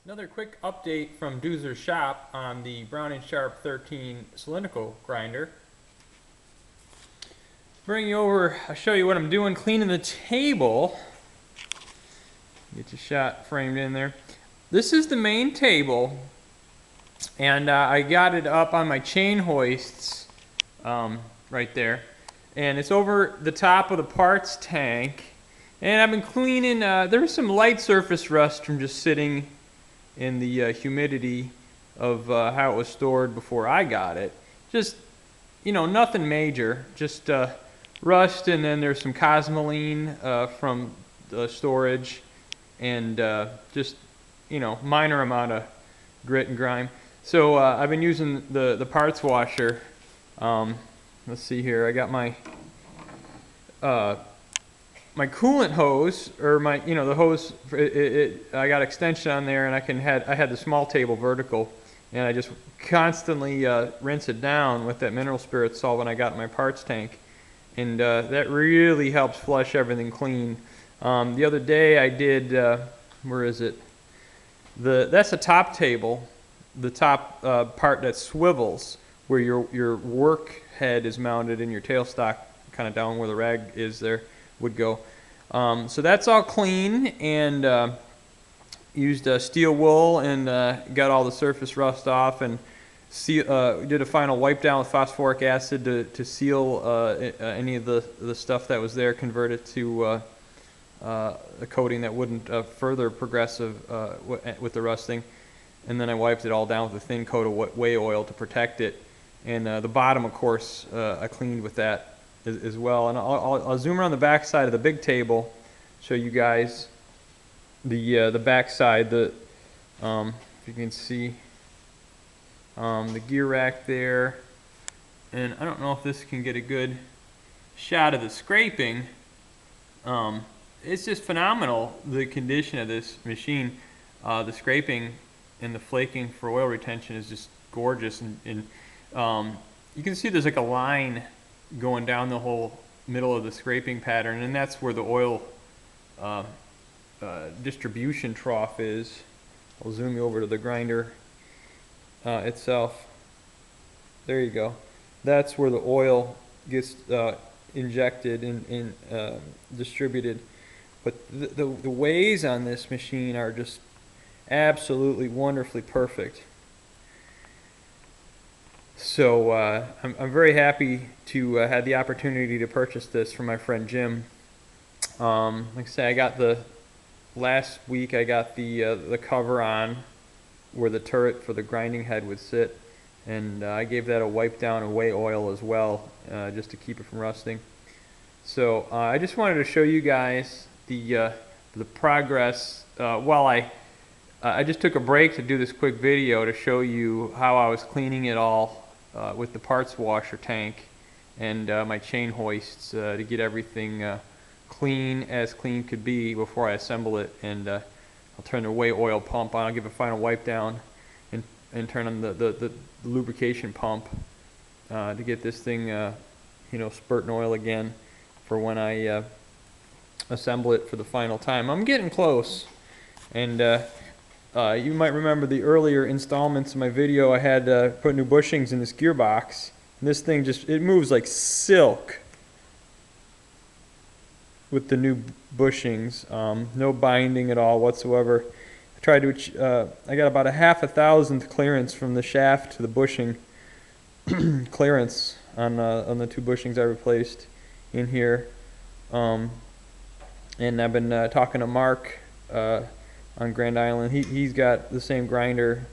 Another quick update from Doozer's shop on the Brown & Sharp 13 cylindrical grinder. Bring you over, I'll show you what I'm doing, cleaning the table. Get your shot framed in there. This is the main table, and I got it up on my chain hoists right there. And it's over the top of the parts tank. And I've been cleaning, there was some light surface rust from just sitting in the humidity of how it was stored before I got it. Just, you know, nothing major, just rust, and then there's some cosmoline from the storage, and just, you know, minor amount of grit and grime. So I've been using the parts washer. Let's see here, I got my my coolant hose, or my, you know, the hose, I got extension on there, and I had the small table vertical, and I just constantly rinse it down with that mineral spirit solvent I got in my parts tank, and that really helps flush everything clean. The other day I did, where is it? That's the top table, the top part that swivels, where your work head is mounted and your tailstock kind of down where the rag is there would go. So that's all clean, and used steel wool, and got all the surface rust off, and did a final wipe down with phosphoric acid to seal any of the stuff that was there, convert it to a coating that wouldn't further progress with the rusting. And then I wiped it all down with a thin coat of whey oil to protect it. And the bottom, of course, I cleaned with that as well. And I'll zoom around the back side of the big table, show you guys the back side. If you can see the gear rack there, and I don't know if this can get a good shot of the scraping. It's just phenomenal, the condition of this machine. The scraping and the flaking for oil retention is just gorgeous, and you can see there's like a line going down the whole middle of the scraping pattern, and that's where the oil distribution trough is. I'll zoom you over to the grinder itself. There you go. That's where the oil gets injected and distributed. But the weighs on this machine are just absolutely wonderfully perfect. So I'm very happy to have the opportunity to purchase this from my friend Jim. Like I say, I got last week I got the cover on where the turret for the grinding head would sit, and I gave that a wipe down of whey oil as well, just to keep it from rusting. So I just wanted to show you guys the progress. While I just took a break to do this quick video to show you how I was cleaning it all with the parts washer tank and my chain hoists to get everything clean as clean could be before I assemble it. And I'll turn the whey oil pump on. I'll give a final wipe down and turn on the lubrication pump to get this thing you know, spurting oil again for when I assemble it for the final time. I'm getting close, and you might remember the earlier installments of my video. I had put new bushings in this gearbox, and this thing it moves like silk with the new bushings. No binding at all whatsoever. I tried to I got about a 1/2,000th clearance from the shaft to the bushing clearance on the two bushings I replaced in here. And I've been talking to Mark on Grand Island. He's got the same grinder,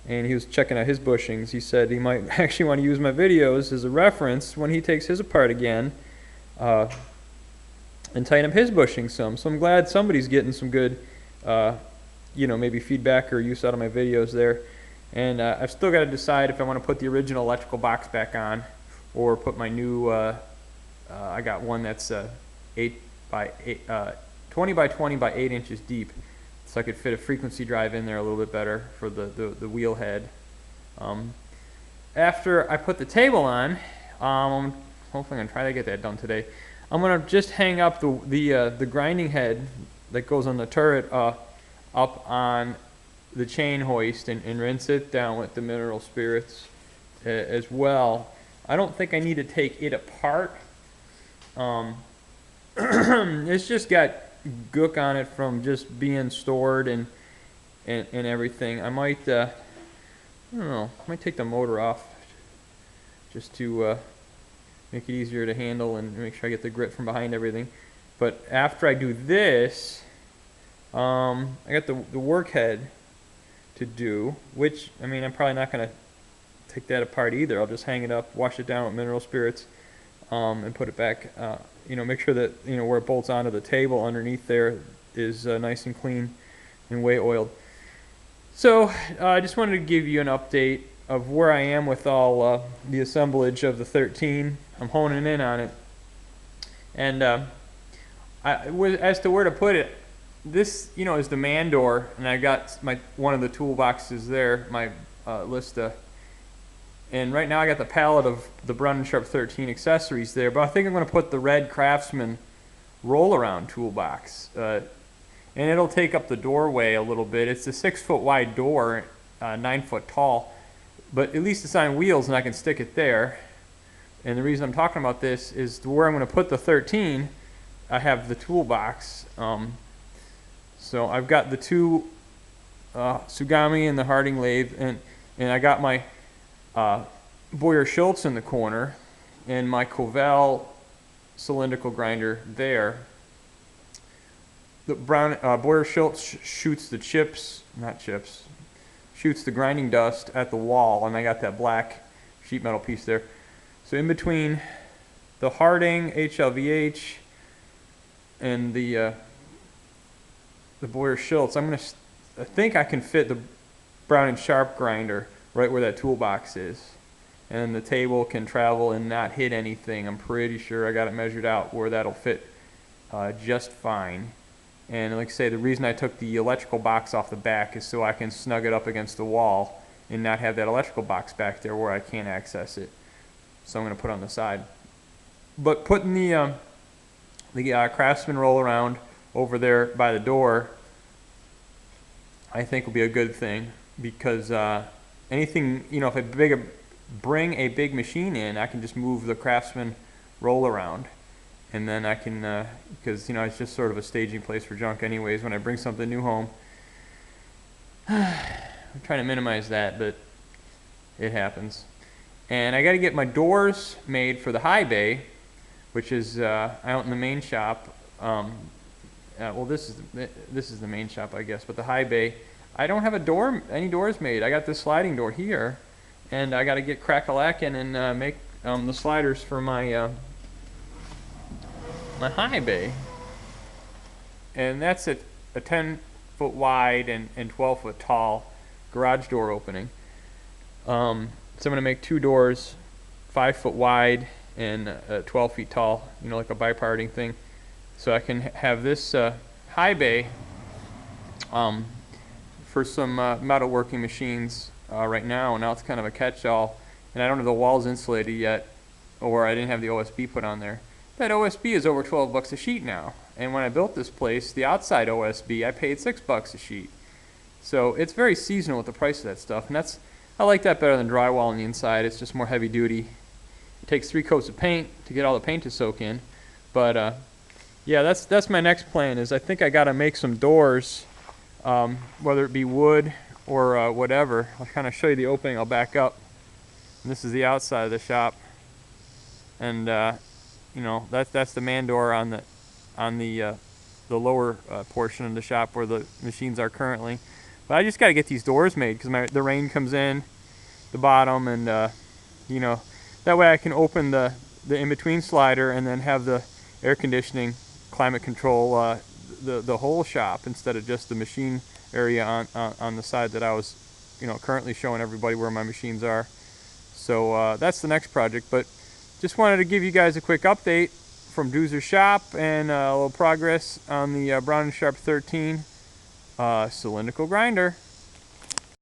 and he was checking out his bushings. He said he might actually want to use my videos as a reference when he takes his apart again, and tighten up his bushing some. So I'm glad somebody's getting some good you know, maybe feedback or use out of my videos there. And I've still got to decide if I want to put the original electrical box back on, or put my new I got one that's 20 by 20 by 8 inches deep, so I could fit a frequency drive in there a little bit better for the wheel head. After I put the table on, hopefully I'm going to try to get that done today. I'm going to just hang up the grinding head that goes on the turret up on the chain hoist and rinse it down with the mineral spirits as well. I don't think I need to take it apart. It's just got gook on it from just being stored and everything. I might, I don't know, I might take the motor off just to make it easier to handle and make sure I get the grip from behind everything. But after I do this, I got the work head to do, which, I mean, I'm probably not going to take that apart either. I'll just hang it up, wash it down with mineral spirits, and put it back. You know, make sure that, you know, where it bolts onto the table underneath there is nice and clean and way oiled. So I just wanted to give you an update of where I am with all the assemblage of the 13. I'm honing in on it. And as to where to put it, this, you know, is the man door, and I got one of the toolboxes there, my Lista. And right now I got the pallet of the Brown & Sharp 13 accessories there, but I think I'm going to put the red Craftsman roll-around toolbox. And it'll take up the doorway a little bit. It's a 6-foot wide door, 9 foot tall, but at least it's on wheels and I can stick it there. And the reason I'm talking about this is where I'm going to put the 13, I have the toolbox. So I've got the two Tsugami and the Harding lathe, and I got my Boyer Schultz in the corner and my Covell cylindrical grinder there. The Boyer Schultz shoots the shoots the grinding dust at the wall, and I got that black sheet metal piece there. So in between the Harding HLVH and the Boyer Schultz, I think I can fit the Brown & Sharp grinder right where that toolbox is, and the table can travel and not hit anything. I'm pretty sure I got it measured out where that'll fit just fine. And like I say, the reason I took the electrical box off the back is so I can snug it up against the wall and not have that electrical box back there where I can't access it. So I'm going to put it on the side. But putting the Craftsman roll around over there by the door, I think will be a good thing, because anything, you know, if I bring a big machine in, I can just move the Craftsman roll around, and then I can, because, you know, it's just sort of a staging place for junk anyways when I bring something new home. I'm trying to minimize that, but it happens. And I got to get my doors made for the high bay, which is out in the main shop. Well, this is the main shop, I guess, but the high bay, I don't have any doors made. I got this sliding door here, and I got to get crack-a-lackin' and make the sliders for my my high bay. And that's a 10-foot wide and 12-foot tall garage door opening. So I'm going to make two doors, 5-foot wide and 12 feet tall, you know, like a biparting thing. So I can have this high bay for some metalworking machines right now. Now it's kind of a catch-all, and I don't have the walls insulated yet, or I didn't have the OSB put on there. That OSB is over 12 bucks a sheet now, and when I built this place, the outside OSB, I paid 6 bucks a sheet. So it's very seasonal with the price of that stuff, and I like that better than drywall on the inside. It's just more heavy duty. It takes 3 coats of paint to get all the paint to soak in, but yeah, that's my next plan. Is I think I got to make some doors, whether it be wood or whatever. I'll kind of show you the opening. I'll back up. And this is the outside of the shop, and you know, that's the man door on the lower portion of the shop where the machines are currently. But I just got to get these doors made because the rain comes in the bottom, and you know, that way I can open the in-between slider and then have the air conditioning, climate control the whole shop instead of just the machine area on the side that I was, you know, currently showing everybody where my machines are. So that's the next project. But just wanted to give you guys a quick update from Doozer shop and a little progress on the Brown & Sharp 13 cylindrical grinder.